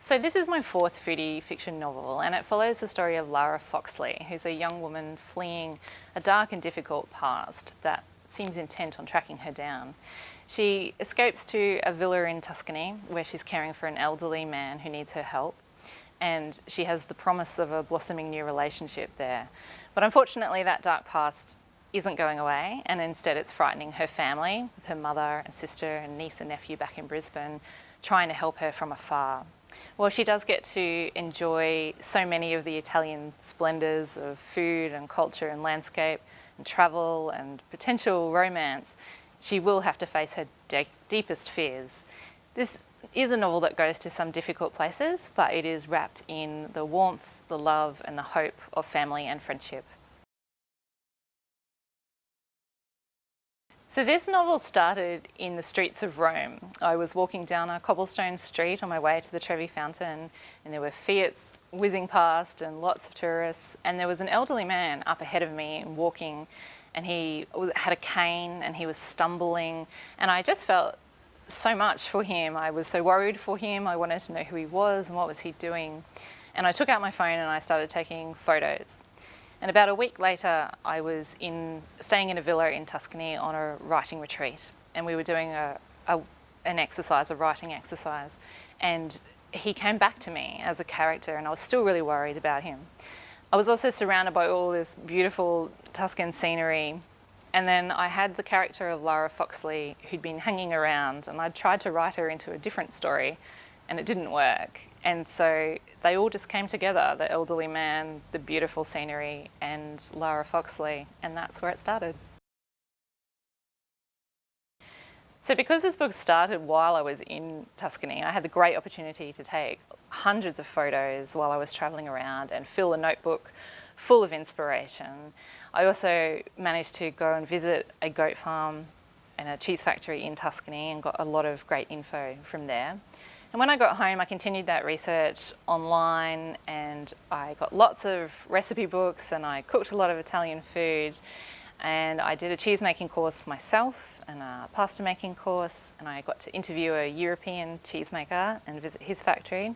So this is my fourth foodie fiction novel, and it follows the story of Lara Foxley, who's a young woman fleeing a dark and difficult past that seems intent on tracking her down. She escapes to a villa in Tuscany where she's caring for an elderly man who needs her help, and she has the promise of a blossoming new relationship there. But unfortunately that dark past isn't going away, and instead it's frightening her family, with her mother and sister and niece and nephew back in Brisbane, trying to help her from afar. Well, she does get to enjoy so many of the Italian splendours of food and culture and landscape and travel and potential romance. She will have to face her deepest fears. This is a novel that goes to some difficult places, but it is wrapped in the warmth, the love and the hope of family and friendship. So this novel started in the streets of Rome. I was walking down a cobblestone street on my way to the Trevi Fountain, and there were Fiats whizzing past and lots of tourists, and there was an elderly man up ahead of me walking, and he had a cane and he was stumbling, and I just felt so much for him. I was so worried for him. I wanted to know who he was and what was he doing. And I took out my phone and I started taking photos. And about a week later, I was staying in a villa in Tuscany on a writing retreat, and we were doing a writing exercise, and he came back to me as a character, and I was still really worried about him. I was also surrounded by all this beautiful Tuscan scenery, and then I had the character of Lara Foxley who'd been hanging around, and I'd tried to write her into a different story, and it didn't work. And so they all just came together, the elderly man, the beautiful scenery, and Lara Foxley, and that's where it started. So because this book started while I was in Tuscany, I had the great opportunity to take hundreds of photos while I was travelling around and fill a notebook full of inspiration. I also managed to go and visit a goat farm and a cheese factory in Tuscany and got a lot of great info from there. And when I got home, I continued that research online, and I got lots of recipe books, and I cooked a lot of Italian food, and I did a cheese making course myself and a pasta making course, and I got to interview a European cheesemaker and visit his factory.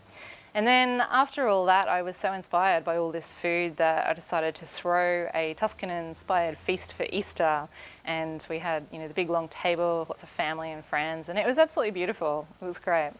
And then after all that, I was so inspired by all this food that I decided to throw a Tuscan-inspired feast for Easter, and we had, the big long table, lots of family and friends, and it was absolutely beautiful. It was great.